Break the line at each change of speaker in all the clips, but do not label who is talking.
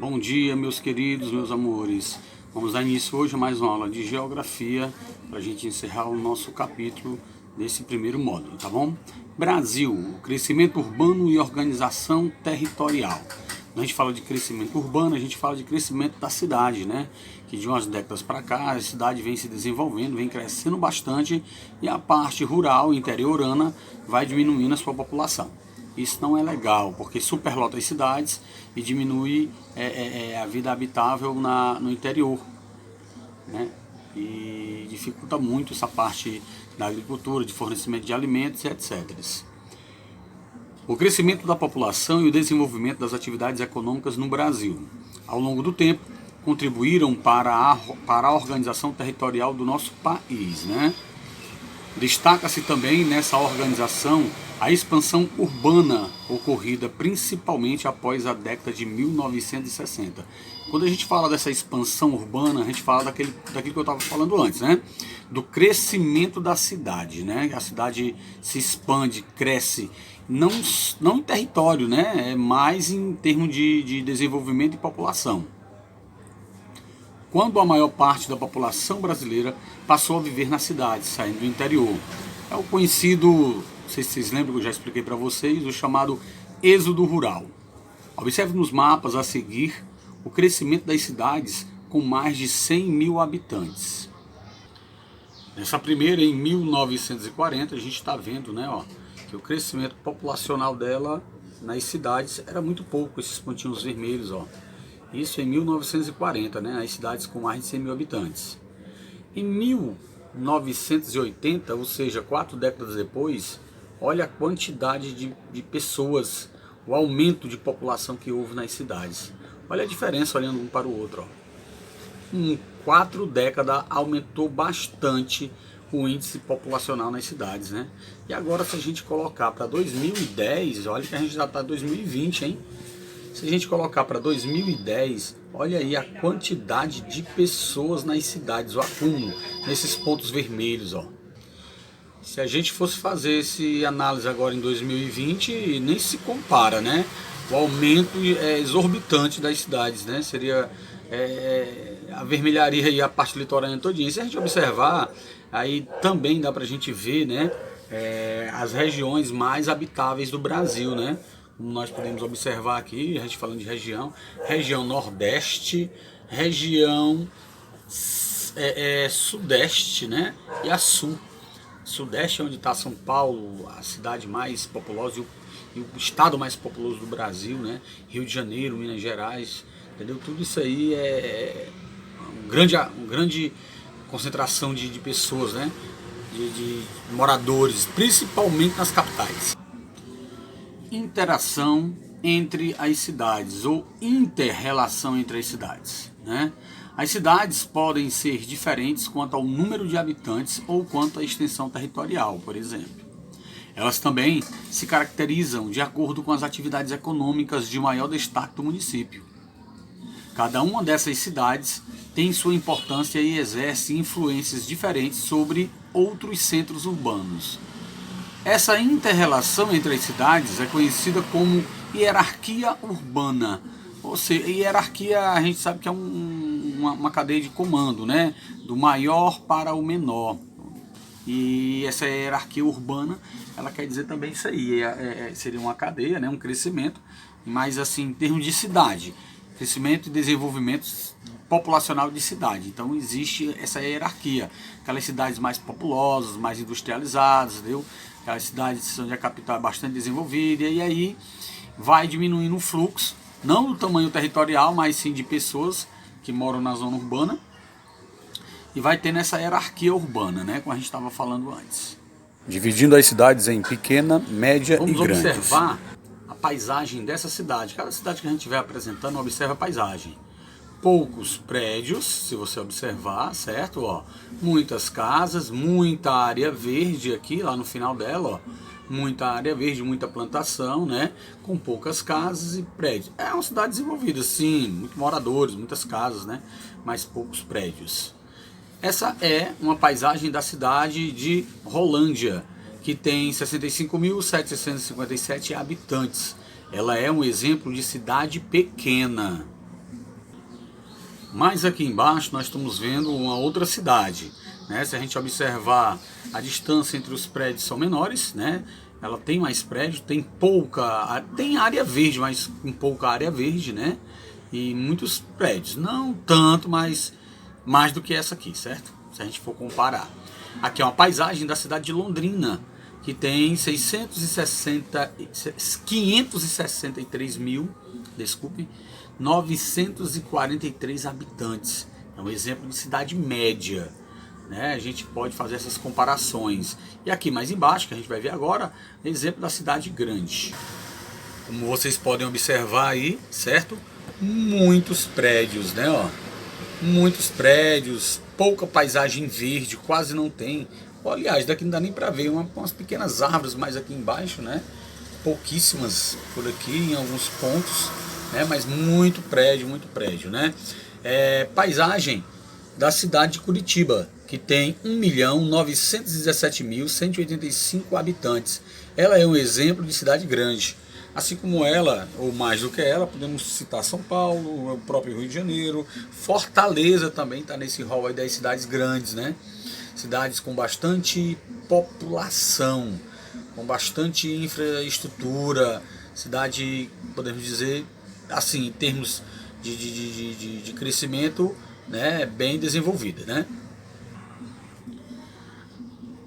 Bom dia, meus queridos, meus amores. Vamos dar início hoje a mais uma aula de geografia para a gente encerrar o nosso capítulo desse primeiro módulo, tá bom? Brasil, crescimento urbano e organização territorial. Quando a gente fala de crescimento urbano, a gente fala de crescimento da cidade, né? Que de umas décadas para cá a cidade vem se desenvolvendo, vem crescendo bastante e a parte rural, interiorana, vai diminuindo a sua população. Isso não é legal, porque superlota as cidades e diminui a vida habitável no interior, né? E dificulta muito essa parte da agricultura, de fornecimento de alimentos, etc. O crescimento da população e o desenvolvimento das atividades econômicas no Brasil, ao longo do tempo, contribuíram para a organização territorial do nosso país, né? Destaca-se também nessa organização a expansão urbana ocorrida principalmente após a década de 1960. Quando a gente fala dessa expansão urbana, a gente fala daquilo que eu estava falando antes, né? Do crescimento da cidade, né? A cidade se expande, cresce, não em território, né? É mais em termos de desenvolvimento e população. Quando a maior parte da população brasileira passou a viver nas cidades, saindo do interior. É o conhecido, não sei se vocês lembram que eu já expliquei para vocês, o chamado êxodo rural. Observe nos mapas a seguir o crescimento das cidades com mais de 100 mil habitantes. Nessa primeira, em 1940, a gente está vendo, né, que o crescimento populacional dela nas cidades era muito pouco, esses pontinhos vermelhos, Isso em 1940, né, nas cidades com mais de 100 mil habitantes. Em 1980, ou seja, 4 décadas depois, olha a quantidade de pessoas, o aumento de população que houve nas cidades. Olha a diferença olhando um para o outro. Em 4 décadas aumentou bastante o índice populacional nas cidades, né? E agora se a gente colocar para 2010, olha que a gente já está em 2020, hein? Se a gente colocar para 2010, olha aí a quantidade de pessoas nas cidades, o acúmulo, nesses pontos vermelhos, Se a gente fosse fazer essa análise agora em 2020, nem se compara, né? O aumento é exorbitante das cidades, né? Seria avermelharia aí a parte litorânea todinha. Se a gente observar, aí também dá para a gente ver, né? As regiões mais habitáveis do Brasil, né? Como nós podemos observar aqui, a gente falando de região Nordeste, região Sudeste, né? E a Sul. Sudeste é onde está São Paulo, a cidade mais populosa e o estado mais populoso do Brasil, né? Rio de Janeiro, Minas Gerais, entendeu? Tudo isso aí é uma grande concentração de pessoas, né? De moradores, principalmente nas capitais. Interação entre as cidades ou inter-relação entre as cidades, né? As cidades podem ser diferentes quanto ao número de habitantes ou quanto à extensão territorial, por exemplo. Elas também se caracterizam de acordo com as atividades econômicas de maior destaque do município. Cada uma dessas cidades tem sua importância e exerce influências diferentes sobre outros centros urbanos. Essa inter-relação entre as cidades é conhecida como hierarquia urbana. Ou seja, hierarquia a gente sabe que é uma cadeia de comando, né? Do maior para o menor. E essa hierarquia urbana, ela quer dizer também isso aí. Seria uma cadeia, né? Um crescimento, mas assim, em termos de cidade. Crescimento e desenvolvimento populacional de cidade. Então existe essa hierarquia. Aquelas cidades mais populosas, mais industrializadas, entendeu? Aquelas cidades onde a capital é bastante desenvolvida, e aí vai diminuindo o fluxo, não do tamanho territorial, mas sim de pessoas que moram na zona urbana, e vai tendo essa hierarquia urbana, né, como a gente estava falando antes. Dividindo as cidades em pequena, média e grande. Vamos observar a paisagem dessa cidade. Cada cidade que a gente estiver apresentando, observa a paisagem. Poucos prédios, se você observar, certo? Muitas casas, muita área verde aqui, lá no final dela, muita área verde, muita plantação, né? Com poucas casas e prédios. É uma cidade desenvolvida, sim, muitos moradores, muitas casas, né? Mas poucos prédios. Essa é uma paisagem da cidade de Rolândia, que tem 65.757 habitantes. Ela é um exemplo de cidade pequena. Mas aqui embaixo nós estamos vendo uma outra cidade, né? Se a gente observar, a distância entre os prédios são menores, né? Ela tem mais prédio, tem área verde, mas com pouca área verde, né? E muitos prédios, não tanto, mas mais do que essa aqui, certo? Se a gente for comparar. Aqui é uma paisagem da cidade de Londrina, que tem 563.943 habitantes. É um exemplo de cidade média, né? A gente pode fazer essas comparações. E aqui mais embaixo, que a gente vai ver agora, é exemplo da cidade grande. Como vocês podem observar aí, certo? Muitos prédios, né? Ó, muitos prédios, pouca paisagem verde, quase não tem. Aliás, daqui não dá nem para ver, umas pequenas árvores mais aqui embaixo, né? Pouquíssimas por aqui em alguns pontos, né? Mas muito prédio, né? Paisagem da cidade de Curitiba, que tem 1.917.185 habitantes. Ela é um exemplo de cidade grande. Assim como ela, ou mais do que ela, podemos citar São Paulo, o próprio Rio de Janeiro, Fortaleza também está nesse rol aí das cidades grandes, né? Cidades com bastante população, com bastante infraestrutura, cidade, podemos dizer, assim, em termos de crescimento, né, bem desenvolvida, né?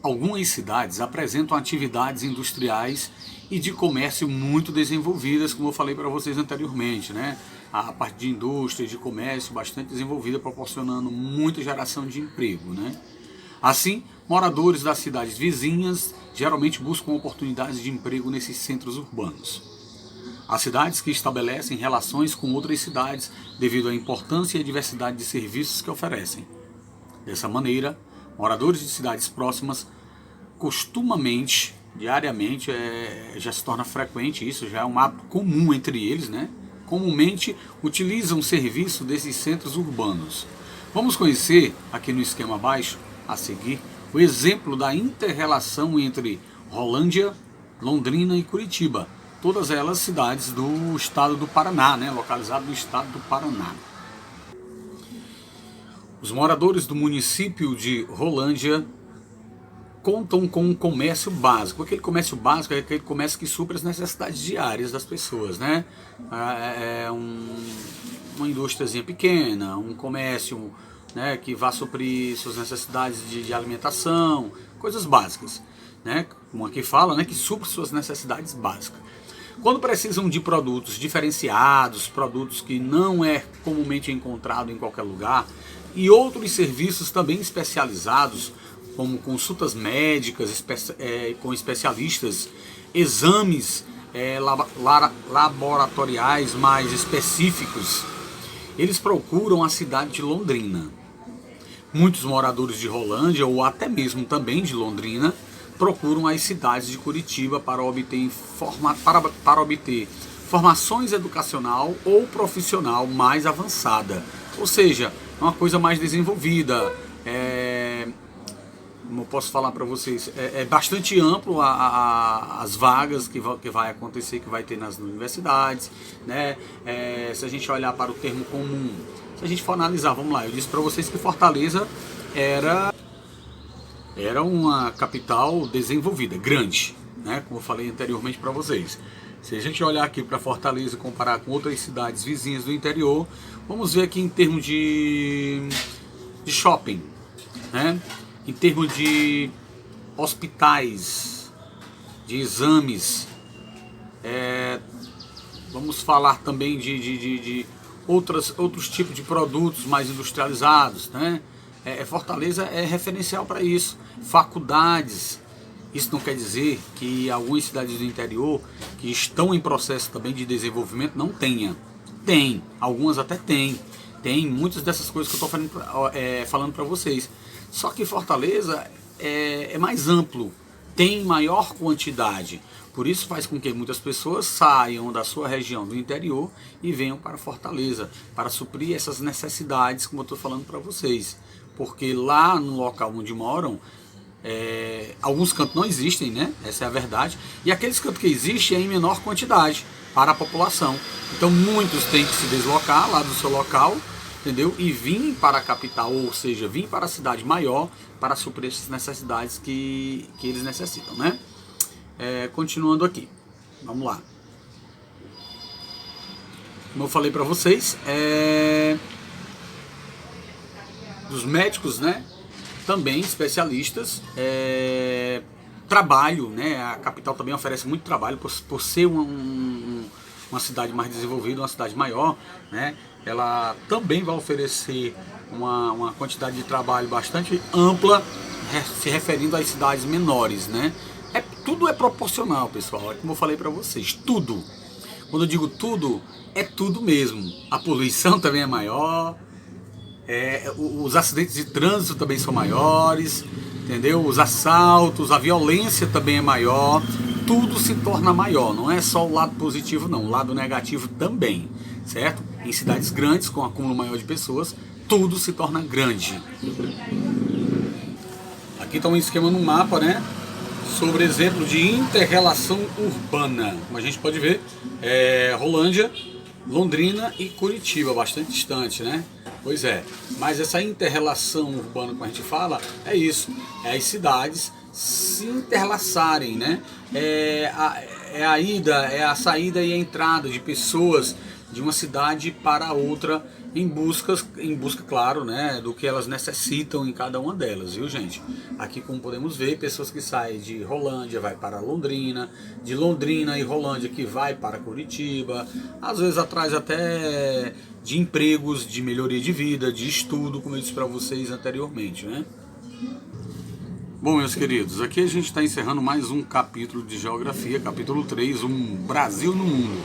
Algumas cidades apresentam atividades industriais e de comércio muito desenvolvidas, como eu falei para vocês anteriormente, né? A parte de indústria e de comércio bastante desenvolvida, proporcionando muita geração de emprego, né? Assim, moradores das cidades vizinhas geralmente buscam oportunidades de emprego nesses centros urbanos. Há cidades que estabelecem relações com outras cidades devido à importância e à diversidade de serviços que oferecem. Dessa maneira, moradores de cidades próximas costumamente, diariamente, já se torna frequente isso, já é um hábito comum entre eles, né? Comumente utilizam o serviço desses centros urbanos. Vamos conhecer, aqui no esquema abaixo, a seguir, o exemplo da inter-relação entre Rolândia, Londrina e Curitiba. Todas elas cidades do estado do Paraná, né? Localizado no estado do Paraná. Os moradores do município de Rolândia contam com um comércio básico. Aquele comércio básico é aquele comércio que supre as necessidades diárias das pessoas, né? Uma indústriazinha pequena, um comércio, né, que vá suprir suas necessidades de alimentação, coisas básicas, né? Como aqui fala, né, que supre suas necessidades básicas. Quando precisam de produtos diferenciados, produtos que não é comumente encontrado em qualquer lugar, e outros serviços também especializados, como consultas médicas com especialistas, exames laboratoriais mais específicos, eles procuram a cidade de Londrina. Muitos moradores de Rolândia, ou até mesmo também de Londrina, procuram as cidades de Curitiba para obter formações educacional ou profissional mais avançada. Ou seja, uma coisa mais desenvolvida. Como eu posso falar para vocês, é bastante amplo as vagas que vai acontecer, que vai ter nas universidades, né? Se a gente olhar para o termo comum, se a gente for analisar, vamos lá, eu disse para vocês que Fortaleza era uma capital desenvolvida, grande, né? Como eu falei anteriormente para vocês. Se a gente olhar aqui para Fortaleza e comparar com outras cidades vizinhas do interior, vamos ver aqui em termos de shopping, né? Em termos de hospitais, de exames, vamos falar também de outros tipos de produtos mais industrializados, né? Fortaleza é referencial para isso. Faculdades. Isso não quer dizer que algumas cidades do interior que estão em processo também de desenvolvimento não tenha. Tem, algumas até tem. Tem muitas dessas coisas que eu estou falando para vocês. Só que Fortaleza é mais amplo, tem maior quantidade. Por isso faz com que muitas pessoas saiam da sua região do interior e venham para Fortaleza, para suprir essas necessidades, como eu estou falando para vocês. Porque lá no local onde moram, alguns cantos não existem, né? Essa é a verdade. E aqueles cantos que existem é em menor quantidade para a população. Então muitos têm que se deslocar lá do seu local entendeu? E vir para a capital, ou seja, vir para a cidade maior para suprir essas necessidades que eles necessitam, né? Continuando aqui, vamos lá. Como eu falei para vocês, dos médicos, né? Também especialistas, trabalho, né? A capital também oferece muito trabalho por ser uma cidade mais desenvolvida, uma cidade maior, né? Ela também vai oferecer uma quantidade de trabalho bastante ampla, se referindo às cidades menores, né? Tudo é proporcional, pessoal. É como eu falei para vocês, tudo. Quando eu digo tudo, é tudo mesmo. A poluição também é maior, os acidentes de trânsito também são maiores, entendeu? Os assaltos, a violência também é maior. Tudo se torna maior, não é só o lado positivo não, o lado negativo também, certo? Em cidades grandes, com acúmulo maior de pessoas, tudo se torna grande. Aqui está um esquema no mapa, né? Sobre exemplo de inter-relação urbana. Como a gente pode ver, Rolândia, Londrina e Curitiba, bastante distante, né? Pois é, mas essa inter-relação urbana, como a gente fala, é isso, é as cidades se interlaçarem, né? A ida, é a saída e a entrada de pessoas de uma cidade para outra em busca, claro, né, do que elas necessitam em cada uma delas, viu, gente? Aqui, como podemos ver, pessoas que saem de Rolândia vai para Londrina, de Londrina e Rolândia que vai para Curitiba, às vezes atrás até de empregos, de melhoria de vida, de estudo, como eu disse para vocês anteriormente, né? Bom, meus queridos, aqui a gente está encerrando mais um capítulo de Geografia, capítulo 3, um Brasil no Mundo,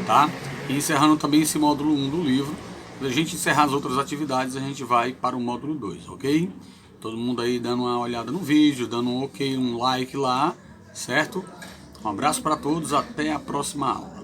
tá? E encerrando também esse módulo 1 do livro. Quando a gente encerrar as outras atividades, a gente vai para o módulo 2, ok? Todo mundo aí dando uma olhada no vídeo, dando um ok, um like lá, certo? Um abraço para todos, até a próxima aula.